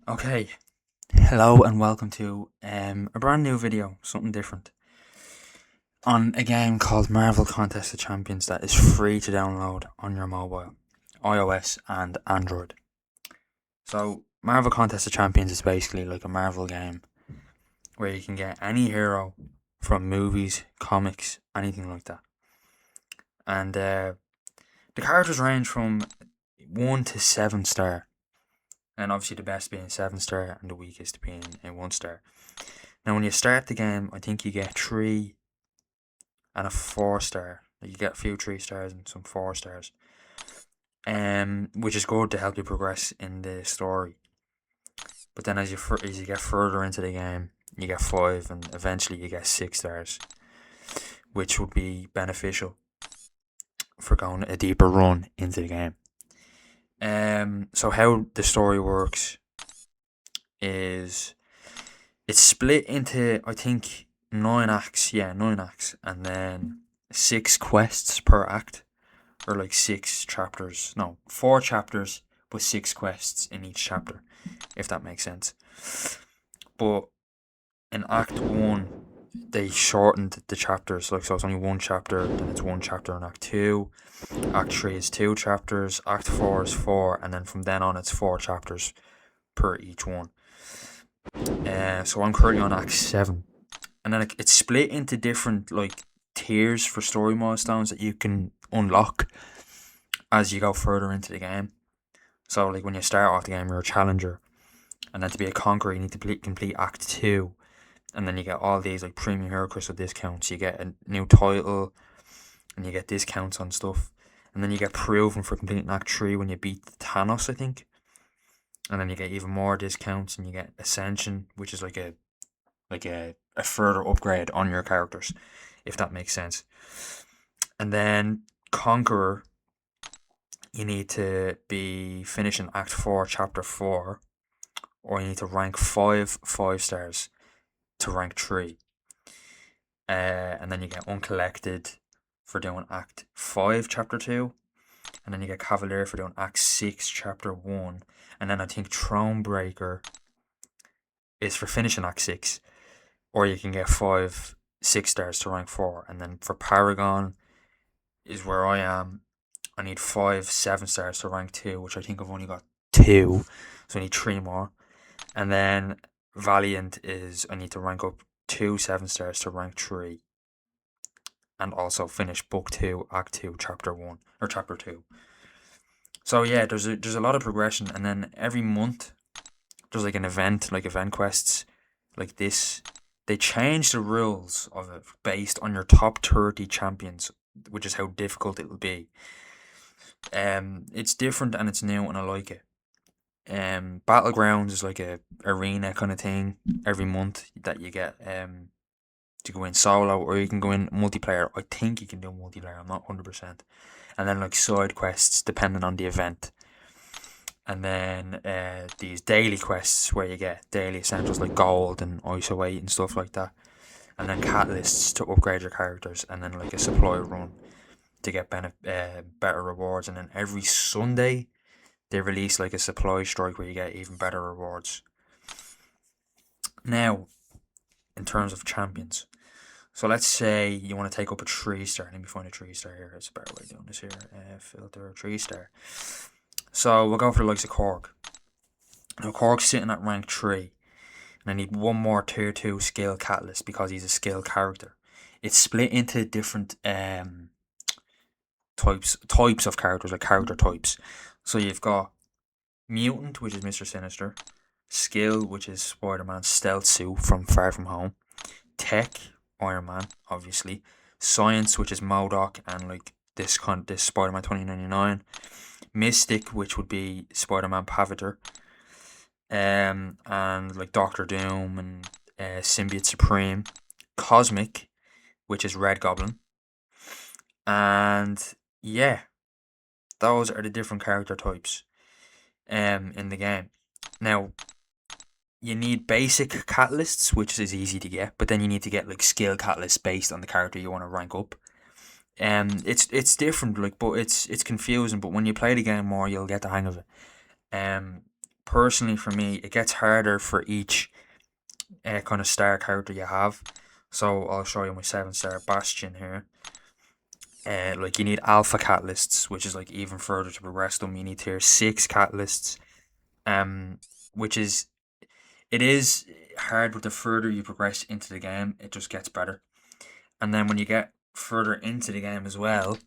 Okay, hello and welcome to a brand new video, something different, on a game called Marvel Contest of Champions that is free to download on your mobile, iOS and Android. So, Marvel Contest of Champions is basically like a Marvel game where you can get any hero from movies, comics, anything like that. And the characters range from 1 to 7 star, and obviously the best being 7 star and the weakest being a 1 star. Now, when you start the game, I think you get 3 and a 4 star. You get a few 3 stars and some 4 stars, which is good to help you progress in the story. But then as you get further into the game, you get 5 and eventually you get 6 stars, which would be beneficial for going a deeper run into the game. So how the story works is it's split into, I think, 9 acts. Yeah, 9 acts, and then 6 quests per act, or like 6 chapters. No, 4 chapters with 6 quests in each chapter, if that makes sense. But in Act 1, they shortened the chapters, like, so it's only 1 chapter, then it's 1 chapter in Act 2. Act 3 is 2 chapters, Act 4 is 4, and then from then on it's 4 chapters per each one. So I'm currently on Act 7. And then it's split into different, like, tiers for story milestones that you can unlock as you go further into the game. So, like, when you start off the game, you're a challenger, and then to be a conqueror, you need to complete Act 2, and then you get all these, like, premium hero crystal discounts. You get a new title, and you get discounts on stuff, and then you get proven for completing Act 3 when you beat Thanos, I think, and then you get even more discounts, and you get Ascension, which is like a further upgrade on your characters, if that makes sense. And then Conqueror, you need to be finishing Act 4, Chapter 4, or you need to rank 5 stars to rank 3. And then you get Uncollected for doing Act 5, Chapter 2. And then you get Cavalier for doing Act 6, Chapter 1. And then I think Thronebreaker is for finishing Act 6. Or you can get 5 6 stars to rank 4. And then for Paragon is where I am. I need 5 7 stars to rank 2, which I think I've only got 2. So I need 3 more. And then Valiant is I need to rank up 2 7 stars to rank 3. And also finish Book 2, Act 2, Chapter 1, or Chapter 2. So yeah, there's a lot of progression. And then every month, there's like an event, like event quests, like this. They change the rules of it based on your top 30 champions, which is how difficult it will be. It's different and it's new and I like it. Battlegrounds is like a arena kind of thing every month that you get to go in solo, or you can go in multiplayer. I think you can do multiplayer, I'm not 100%. And then like side quests depending on the event. And then these daily quests where you get daily essentials like gold and ISO 8 and stuff like that. And then catalysts to upgrade your characters, and then like a supply run to get better rewards. And then every Sunday they release like a supply strike where you get even better rewards. Now, in terms of champions, so let's say you want to take up a 3 star. Let me find a 3 star here. It's a better way of doing this here. Filter 3 star. So we'll go for the likes of Korg. Now Korg's sitting at rank 3. And I need one more tier 2 skill catalyst because he's a skill character. It's split into different types of characters, like character types. So you've got Mutant, which is Mr. Sinister. Skill, which is Spider-Man's stealth suit from Far From Home. Tech, Iron Man, obviously. Science, which is MODOK and like this Spider-Man 2099. Mystic, which would be Spider-Man Paviter. And like Doctor Doom and Symbiote Supreme. Cosmic, which is Red Goblin. And yeah, those are the different character types in the game. Now, you need basic catalysts, which is easy to get, but then you need to get like skill catalysts based on the character you want to rank up. It's different, like, but it's confusing. But when you play the game more, you'll get the hang of it. personally for me, it gets harder for each kind of star character you have. So I'll show you my 7-star Bastion here. Like, you need alpha catalysts, which is like even further to progress them. You need tier 6 catalysts, which is, it is hard, but the further you progress into the game, it just gets better. And then when you get further into the game as well,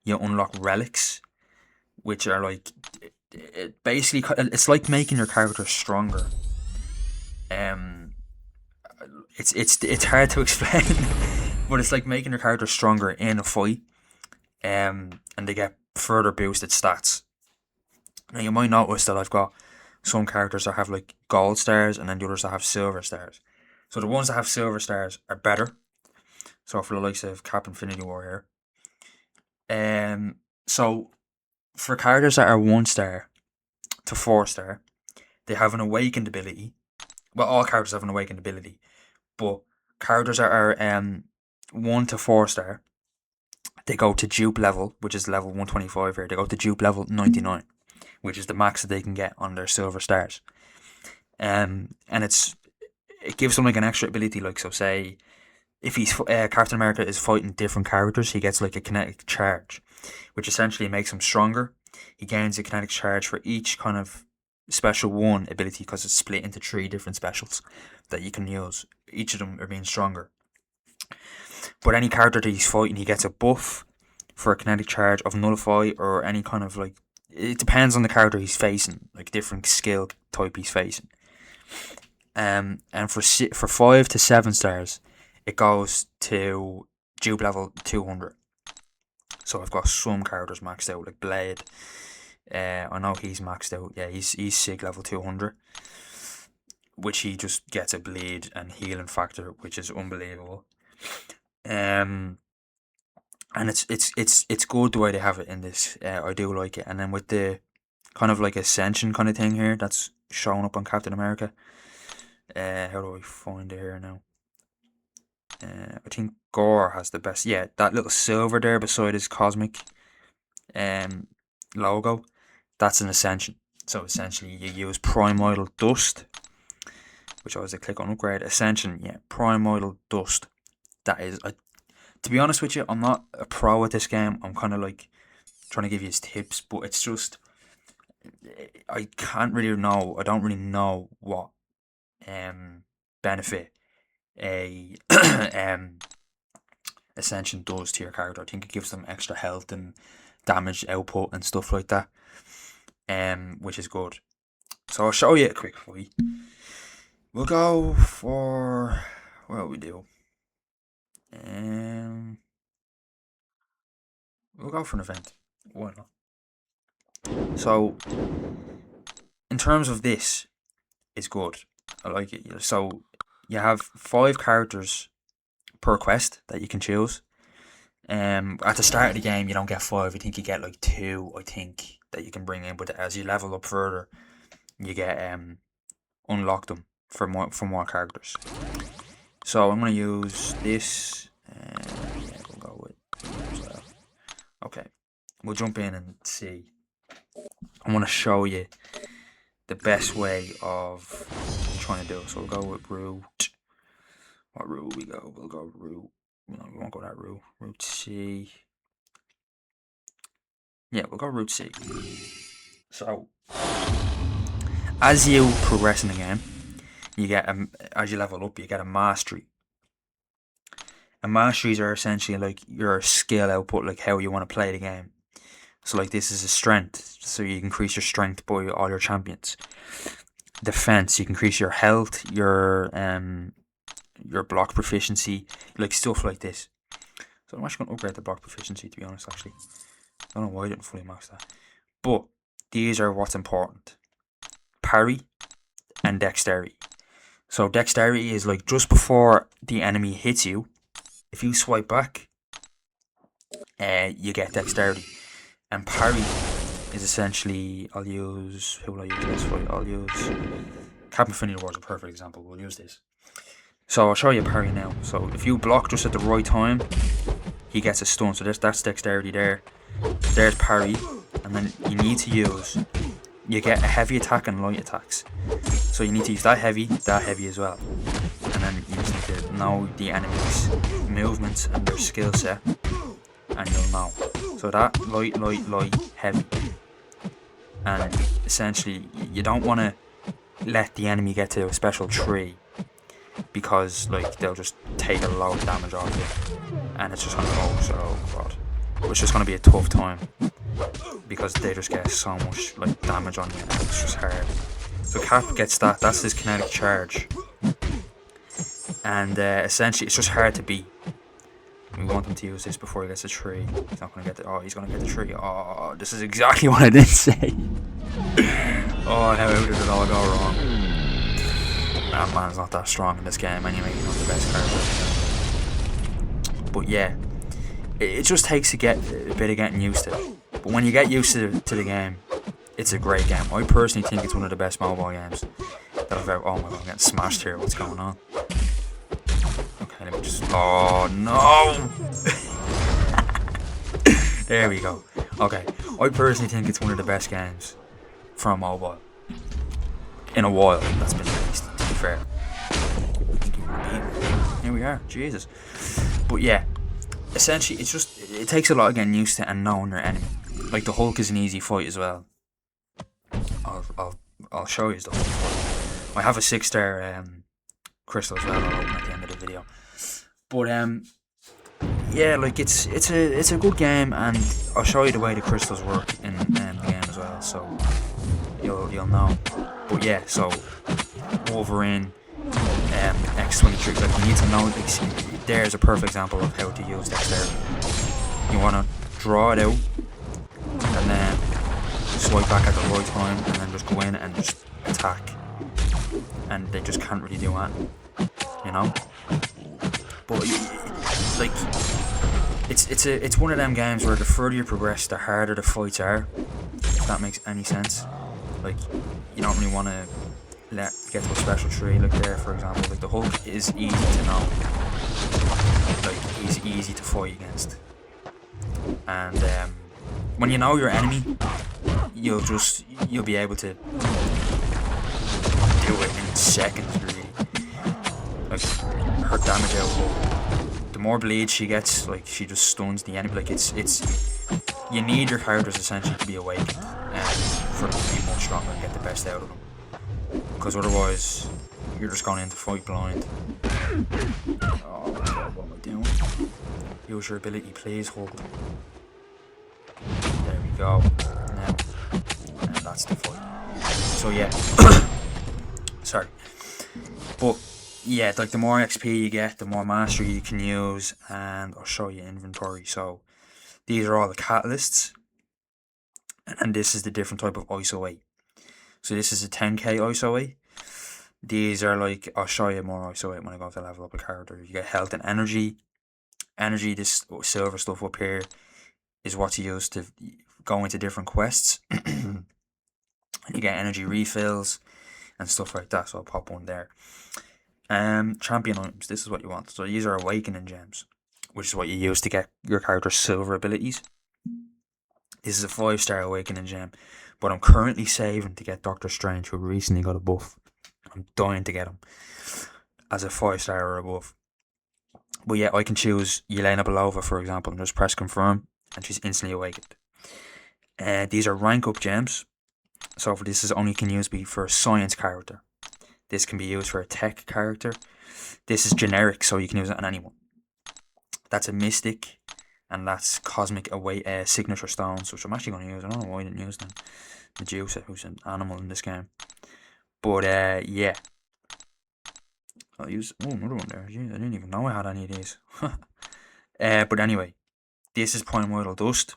you unlock relics, which are like, basically, it's like making your character stronger. It's hard to explain, but it's like making your character stronger in a fight. And they get further boosted stats. Now you might notice that I've got some characters that have like gold stars, and then the others that have silver stars. So the ones that have silver stars are better. So for the likes of Cap Infinity War here. So for characters that are 1-star to 4-star, they have an awakened ability. Well, all characters have an awakened ability, but characters that are 1 to 4-star, they go to dupe level, which is level 125 here. They go to dupe level 99, which is the max that they can get on their silver stars. And it gives them like an extra ability. Like, so say if he's Captain America is fighting different characters, he gets like a kinetic charge, which essentially makes him stronger. He gains a kinetic charge for each kind of special 1 ability, because it's split into 3 different specials that you can use. Each of them are being stronger. But any character that he's fighting, he gets a buff for a kinetic charge of nullify, or any kind of like, it depends on the character he's facing, like different skill type he's facing. And for 5 to 7 stars, it goes to dupe level 200. So I've got some characters maxed out, like Blade. I know he's maxed out. Yeah, he's Sig level 200, which he just gets a bleed and healing factor, which is unbelievable. And it's good the way they have it in this. I do like it. And then with the kind of like ascension kind of thing here that's showing up on Captain America. How do I find it here now? I think Gore has the best. Yeah, that little silver there beside his cosmic logo, that's an ascension. So essentially you use Primordial Dust, which I was to click on upgrade. Ascension, yeah, Primordial Dust. That is, to be honest with you, I'm not a pro at this game. I'm kind of like trying to give you his tips, but it's just, I can't really know. I don't really know what benefit a ascension does to your character. I think it gives them extra health and damage output and stuff like that, which is good. So I'll show you a quick fight. We'll go for, what will we do? We'll go for an event. Why not? So in terms of this, it's good. I like it. So you have 5 characters per quest that you can choose. At the start of the game, you don't get 5. I think you get like 2. I think that you can bring in, but as you level up further, you get unlock them for more characters. So I'm gonna use this. Yeah, we'll go with as well. Okay, we'll jump in and see. I want to show you the best way of trying to do it. So we'll go with route. What route will we go? We'll go route. No, we won't go that route. Route C. Yeah, we'll go route C. So, as you progress in the game, you get as you level up, you get a mastery. And masteries are essentially like your skill output, like how you want to play the game. So like this is a strength, so you increase your strength by all your champions. Defense, you can increase your health, your block proficiency, like stuff like this. So I'm actually going to upgrade the block proficiency, to be honest, actually. I don't know why I didn't fully max that. But these are what's important. Parry and dexterity. So dexterity is like just before the enemy hits you, if you swipe back, you get dexterity. And parry is essentially, I'll use, who will I use this for? I'll use Captain Infinity War is a perfect example. We'll use this. So I'll show you parry now. So if you block just at the right time, he gets a stun. So that's dexterity there. There's parry. And then you need to use you get a heavy attack and light attacks. So you need to use that heavy as well. And then you just need to know the enemy's movements and their skill set, and you'll know. So that light, heavy. And essentially, you don't want to let the enemy get to a special tree, because like they'll just take a lot of damage off you, and it's just gonna go so god. It's just gonna be a tough time, because they just get so much like damage on you, and it's just hard. So Cap gets that. That's his kinetic charge, and essentially it's just hard to beat. We want him to use this before he gets a tree. He's not gonna get the. Oh, he's gonna get the tree. Oh, this is exactly what I didn't say. Oh, how did it all go wrong? That man's not that strong in this game anyway. He's not the best character. But yeah, it just takes a bit of getting used to it. But when you get used to the game, it's a great game. I personally think it's one of the best mobile games that I've ever. Oh my god, I'm getting smashed here. What's going on? Okay, let me just. Oh no! There we go. Okay, I personally think it's one of the best games from mobile in a while that's been released, to be fair. Here we are, Jesus. But yeah, essentially it takes a lot of getting used to and knowing your enemy. Like the Hulk is an easy fight as well. I'll show you the Hulk fight. I have a 6-star crystal as well. I'll open at the end of the video. But yeah, like it's a good game, and I'll show you the way the crystals work in the game as well, so you'll know. But yeah, so Wolverine, X-23, like you need to know. Like, there's a perfect example of how to use dexterity. You want to draw it out, and then swipe back at the right time, and then just go in and just attack, and they just can't really do that, you know. But like, it's one of them games where the further you progress, the harder the fights are. If that makes any sense. Like, you don't really want to get to a special tree like there, for example. Like the Hulk is easy to know. Like he's easy to fight against. And when you know your enemy, you'll be able to do it in seconds, really. Like her damage output. The more bleed she gets, like she just stuns the enemy. Like it's you need your characters essentially to be awakened for them to be much stronger and get the best out of them. Because otherwise, you're just going in to fight blind. Oh my god, what am I doing? Use your ability, please, Hulk. There we go. Now, and that's the fight. So yeah, sorry, but yeah, like the more XP you get, the more mastery you can use, and I'll show you inventory. So these are all the catalysts, and this is the different type of ISO 8. So this is a 10k ISO 8. These are like, I'll show you more ISO 8 when I go to level up a character. You get health and energy. Energy, this silver stuff up here, is what you use to go into different quests. And you get energy refills and stuff like that. So I'll pop one there. Champion items, this is what you want. So these are awakening gems, which is what you use to get your character's silver abilities. This is a 5-star awakening gem, but I'm currently saving to get Doctor Strange, who recently got a buff. I'm dying to get him as a 5-star or above. But yeah, I can choose Yelena Belova, for example, and just press confirm, and she's instantly awakened. These are rank up gems. So for this is only can use be for a science character. This can be used for a tech character. This is generic, so you can use it on anyone. That's a mystic, and that's cosmic signature stones, which I'm actually going to use. I don't know why I didn't use them. Medusa, who's an animal in this game. But yeah, I'll use another one there. Jeez, I didn't even know I had any of these. But anyway, this is primordial dust,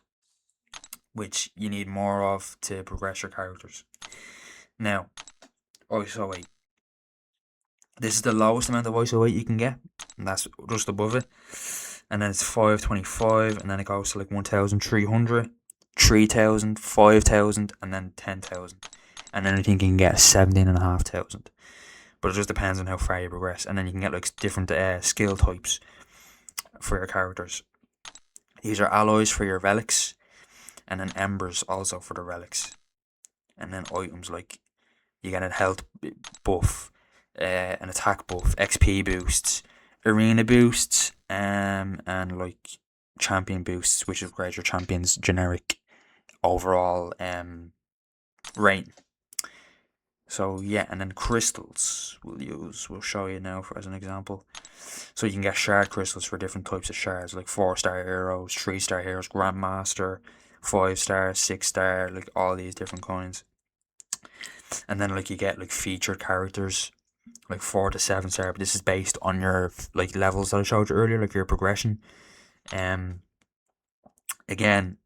which you need more of to progress your characters. Now, ISO 8. This is the lowest amount of ISO 8 you can get, and that's just above it. And then it's 525, and then it goes to like 1,300, 3,000, 5,000, and then 10,000. And then I think you can get 17,500. But it just depends on how far you progress. And then you can get like different skill types for your characters. These are alloys for your relics, and then embers also for the relics. And then items like you get a health buff, an attack buff, XP boosts, arena boosts, and like champion boosts, which upgrades your champion's generic overall rating. So yeah, and then crystals we'll show you now as an example. So you can get shard crystals for different types of shards, like 4-star heroes, 3-star heroes, grandmaster, 5-star, 6-star, like all these different kinds. And then like you get like featured characters, like 4 to 7-star, but this is based on your like levels that I showed you earlier, like your progression. Again,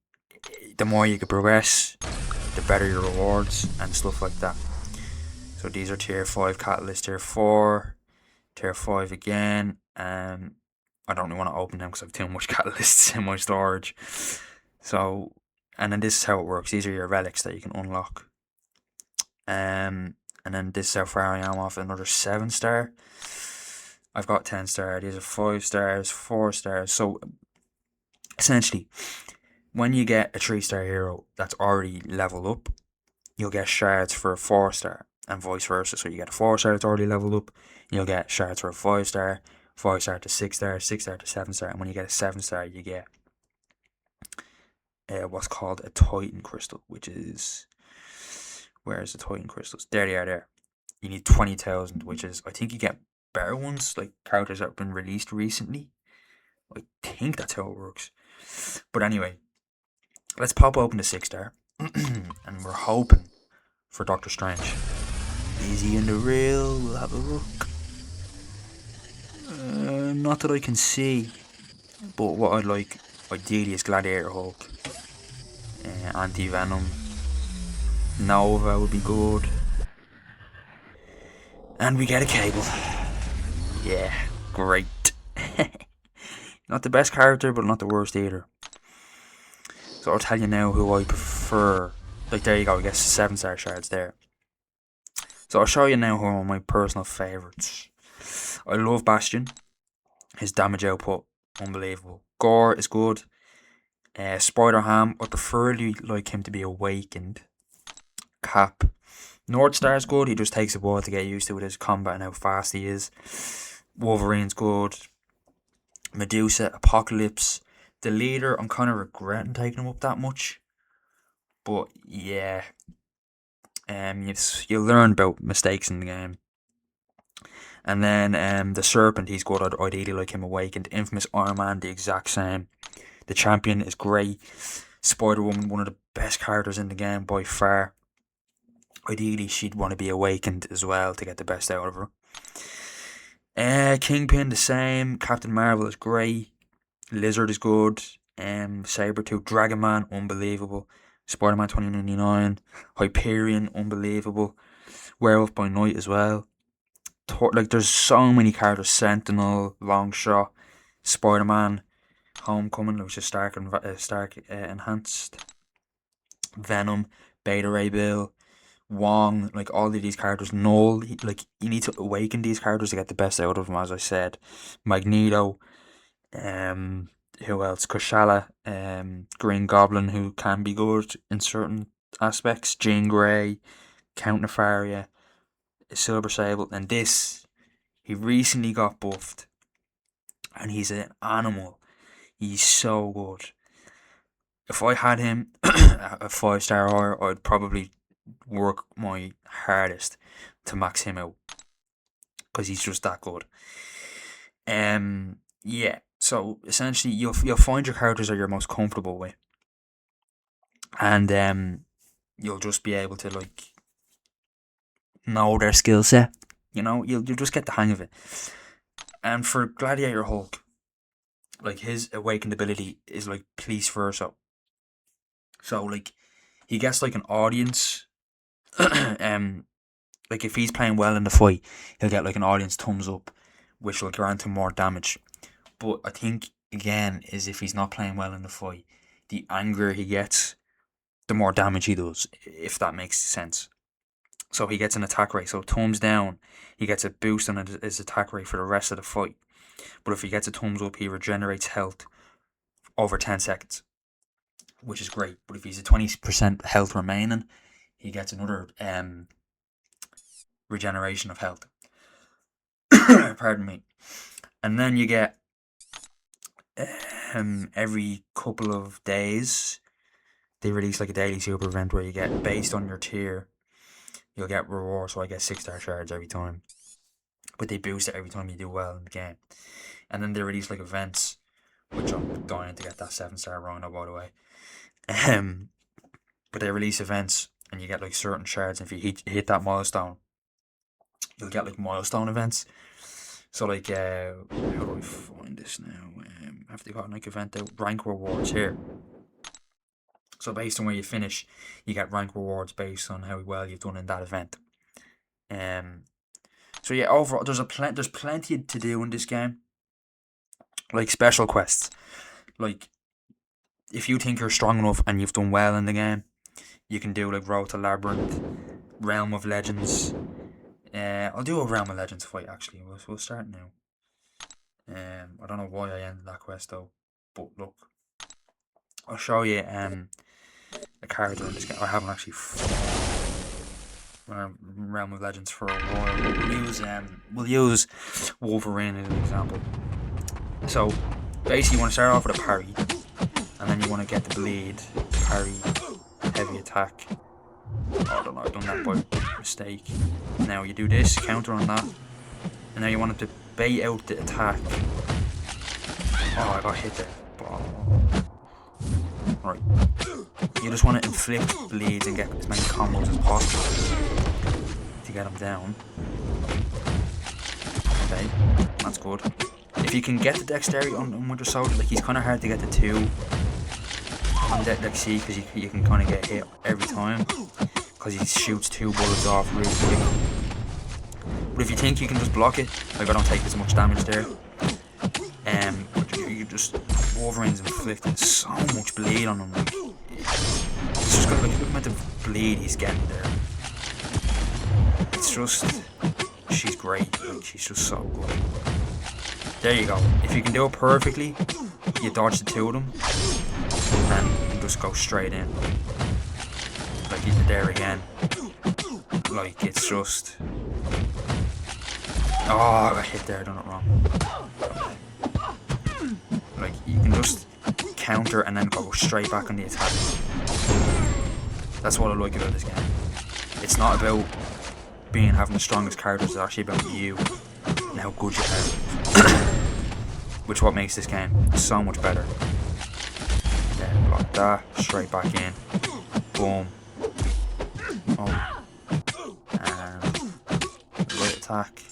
the more you can progress, the better your rewards and stuff like that. So these are tier 5 catalyst, tier 4, tier 5 again. I don't want to open them because I have too much catalysts in my storage. So, and then this is how it works. These are your relics that you can unlock. And then this is how far I am off another 7-star. I've got 10-star. These are 5 stars, 4 stars. So essentially, when you get a 3-star hero that's already leveled up, you'll get shards for a 4-star, and vice versa. So you get a 4-star that's already leveled up, you'll get shards for a 5-star, 5-star to 6-star, 6-star to 7-star, and when you get a 7-star, you get what's called a Titan crystal, which is, where's the Titan crystals? There they are. There, you need 20,000, which is, I think you get better ones, like characters that have been released recently. I think that's how it works. But anyway, let's pop open the 6-star, and we're hoping for Doctor Strange. Is he in the real? We'll have a look. Not that I can see, but what I'd like ideally is Gladiator Hulk, Anti-Venom, Nova would be good, and we get a Cable. Yeah, great. Not the best character, but not the worst either. So I'll tell you now who I prefer. Like, there you go, I guess 7-star shards there. So I'll show you now who are my personal favourites. I love Bastion. His damage output, unbelievable. Gore is good. Spider-Ham, I preferably like him to be awakened. Cap. Northstar's good, he just takes a while to get used to with his combat and how fast he is. Wolverine's good. Medusa, Apocalypse. The leader, I'm kind of regretting taking him up that much. But yeah, you'll learn about mistakes in the game. And then the Serpent, he's good. I'd ideally like him awakened. Infamous Iron Man, the exact same. The Champion is great. Spider-Woman, one of the best characters in the game by far. Ideally, she'd want to be awakened as well to get the best out of her. Kingpin, the same. Captain Marvel is great. Lizard is good. Sabretooth, Dragon Man, unbelievable. Spider-Man 2099. Hyperion, unbelievable. Werewolf by Night as well. Like, there's so many characters. Sentinel, Longshot, Spider-Man, Homecoming, which is Stark enhanced. Venom, Beta Ray Bill, Wong, like all of these characters. Null, like, you need to awaken these characters to get the best out of them, as I said. Magneto, who else? Kushala, Green Goblin, who can be good in certain aspects. Jean Grey, Count Nefaria, Silver Sable, and this, he recently got buffed, and he's an animal. He's so good. If I had him a 5-star higher, I'd probably work my hardest to max him out, because he's just that good. Yeah. So essentially, you'll find your characters that you're most comfortable with, and you'll just be able to like know their skill set. You know, you'll just get the hang of it. And for Gladiator Hulk, like, his awakened ability is like Police Verso. So like, he gets like an audience. Like, if he's playing well in the fight, he'll get like an audience thumbs up, which will grant him more damage. But I think, again, is if he's not playing well in the fight, the angrier he gets, the more damage he does, if that makes sense. So he gets an attack rate. So thumbs down, he gets a boost on his attack rate for the rest of the fight. But if he gets a thumbs up, he regenerates health over 10 seconds, which is great. But if he's a 20% health remaining, he gets another regeneration of health. Pardon me. And then you get every couple of days they release like a daily super event where you get, based on your tier, you'll get rewards. So I get 6-star shards every time, but they boost it every time you do well in the game. And then they release like events, which I'm dying to get that 7-star rhino, by the way. But they release events and you get like certain shards, and if you hit that milestone, you'll get like milestone events. So like how do I find this now? Have they got like event out? Rank rewards here. So based on where you finish, you get rank rewards based on how well you've done in that event. So yeah, overall there's plenty to do in this game. Like special quests. Like if you think you're strong enough and you've done well in the game, you can do like Road to Labyrinth, Realm of Legends. I'll do a Realm of Legends fight actually. We'll start now. I don't know why I ended that quest though, but look, I'll show you a character in this game. I haven't actually Realm of Legends for a while. We'll use Wolverine as an example. So basically, you want to start off with a parry, and then you want to get the bleed, parry, heavy attack. Oh, I don't know, I've done that by mistake. Now you do this, counter on that, and now you want to bait out the attack. Oh, I got hit there. Right. You just want to inflict bleeds and get as many combos as possible to get him down. Okay, that's good. If you can get the dexterity on Winter Soldier, like he's kind of hard to get the 2 on like C, because you can kind of get hit every time because he shoots 2 bullets off really quick. But if you think you can just block it, like I don't take as much damage there. You just Wolverine's inflicting so much bleed on him. Like he's just got, like, look at the bleed he's getting there. It's just, she's great. Like she's just so good. There you go. If you can do it perfectly, you dodge the 2 of them, and you can just go straight in. Like you did there again. Like it's just. Oh, I got hit there. I done it wrong. Like you can just counter and then go straight back on the attack. That's what I like about this game. It's not about having the strongest characters. It's actually about you and how good you are. Which is what makes this game so much better. Then block that, straight back in. Boom. Oh. And right attack.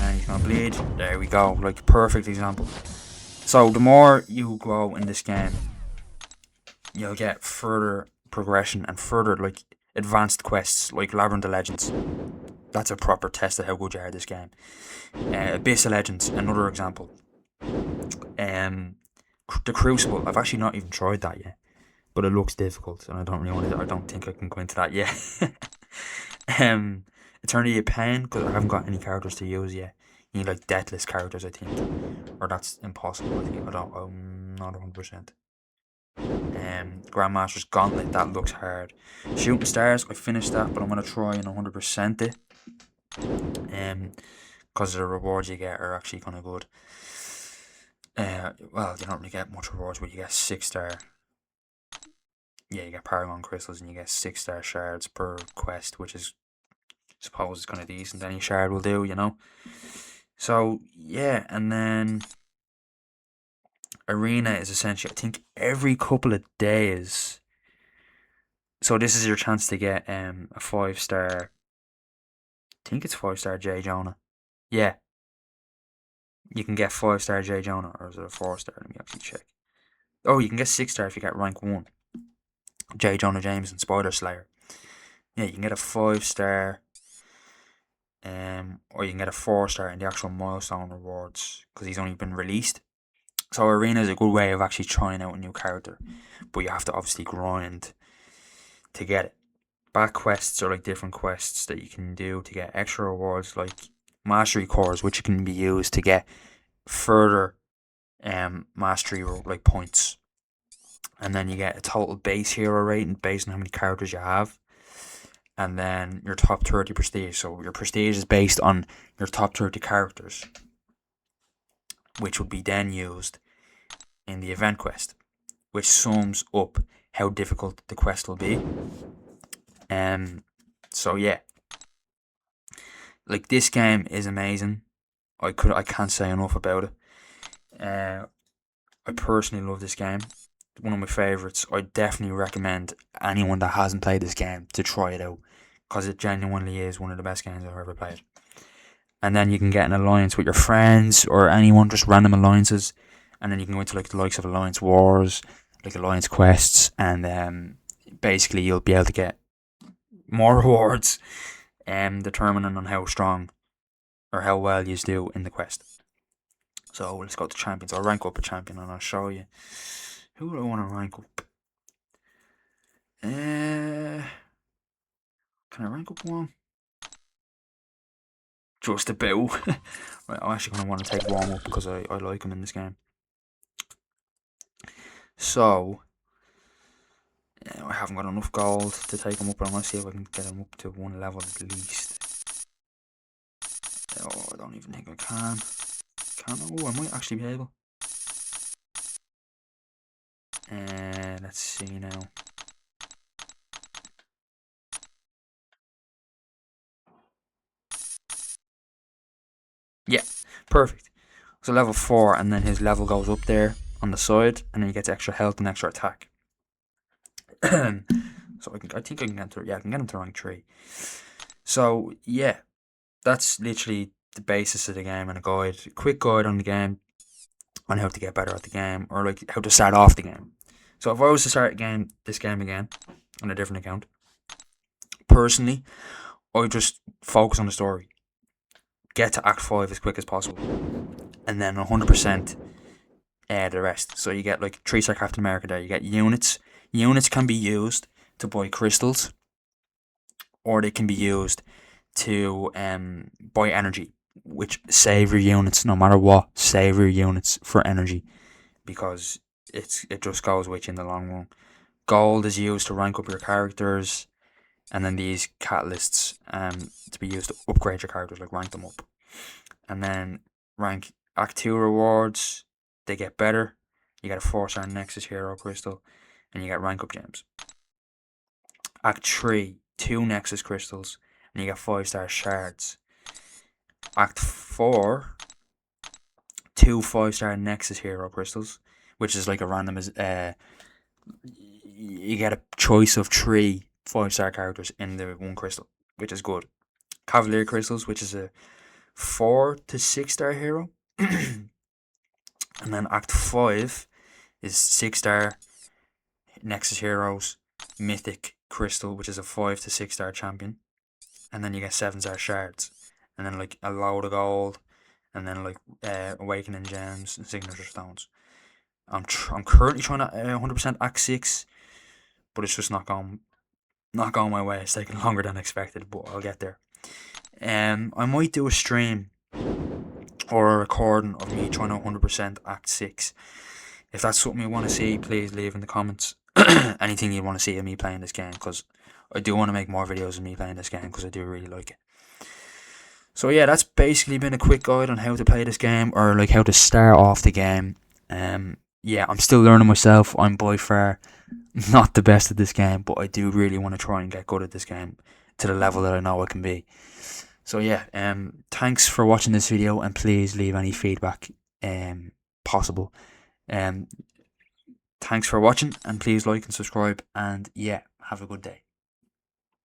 And he's gonna bleed. There we go. Like perfect example. So the more you go in this game, you'll get further progression and further like advanced quests like Labyrinth of Legends. That's a proper test of how good you are at this game. Abyss of Legends, another example. The Crucible, I've actually not even tried that yet, but it looks difficult, and I don't think I can go into that yet. Eternity of Pain, because I haven't got any characters to use yet. You need like deathless characters, I think, or that's impossible. I think I'm not 100%. Grandmaster's Gauntlet, that looks hard. Shooting Stars, I finished that, but I'm gonna try and 100% it. Because the rewards you get are actually kind of good. Well, you don't really get much rewards, but you get 6-star. Yeah, you get Paragon Crystals and you get 6-star shards per quest, which is, I suppose, is kind of decent. Any shard will do, you know. So yeah, and then Arena is essentially, I think, every couple of days. So this is your chance to get a 5-star. I think it's 5-star J. Jonah. Yeah. You can get 5-star J. Jonah, or is it a 4-star? Let me actually check. Oh, you can get 6-star if you get rank 1. J. Jonah Jameson, Spider Slayer. Yeah, you can get a 5-star. Or you can get a 4-star in the actual milestone rewards, because he's only been released. So Arena is a good way of actually trying out a new character, but you have to obviously grind to get it. Back quests are like different quests that you can do to get extra rewards, like mastery cores, which can be used to get further mastery like points. And then you get a total base hero rating based on how many characters you have. And then your top 30 prestige. So your prestige is based on your top 30 characters, which would be then used in the event quest, which sums up how difficult the quest will be. So yeah, like, this game is amazing. I can't say enough about it. I personally love this game. One of my favourites. I definitely recommend anyone that hasn't played this game to try it out, because it genuinely is one of the best games I've ever played. And then you can get an alliance with your friends or anyone, just random alliances, and then you can go into like the likes of Alliance Wars, like Alliance Quests, and basically you'll be able to get more rewards, determining on how strong or how well you do in the quest. So let's go to champions. I'll rank up a champion and I'll show you who do I want to rank up. Can I rank up one? Just about. Right, I'm actually going to want to take warm up because I like him in this game. So I haven't got enough gold to take him up, but I'm going to see if I can get him up to one level at least. Oh, I don't even think I can. Oh, I might actually be able. Let's see now. Yeah, perfect. So level 4, and then his level goes up there on the side, and then he gets extra health and extra attack. So I think I can get to, yeah, I can get him to rank 3. So yeah, that's literally the basis of the game and a guide, a quick guide on the game, on how to get better at the game, or like how to start off the game. So if I was to start this game again on a different account, personally, I just focus on the story, get to Act 5 as quick as possible, and then 100% the rest. So you get like 3-star Captain America there. You get units. Units can be used to buy crystals, or they can be used to buy energy, which save your units no matter what. Save your units for energy, because it just goes with you in the long run. Gold is used to rank up your characters, and then these catalysts to be used to upgrade your characters, like rank them up. And then rank Act 2 rewards, they get better. You get a 4-star Nexus Hero Crystal, and you get rank up gems. Act 3, 2 Nexus Crystals, and you get 5-star shards. Act 4, 2 5-star Nexus Hero Crystals, which is like a random, you get a choice of 3 5-star characters in the one crystal, which is good. Cavalier Crystals, which is a 4 to 6-star hero. And then Act 5 is 6-star Nexus Heroes, Mythic Crystal, which is a 5 to 6-star champion. And then you get 7-star shards. And then like a load of gold. And then like Awakening Gems and Signature Stones. I'm currently trying to 100% Act 6, but it's just not going my way. It's taking longer than expected, but I'll get there. I might do a stream or a recording of me trying to 100% Act 6. If that's something you want to see, please leave in the comments anything you want to see of me playing this game, because I do want to make more videos of me playing this game, because I do really like it. So yeah, that's basically been a quick guide on how to play this game, or like how to start off the game. Yeah, I'm still learning myself. I'm by far not the best at this game, but I do really want to try and get good at this game to the level that I know I can be. So yeah, thanks for watching this video, and please leave any feedback possible. Thanks for watching, and please like and subscribe, and yeah, have a good day.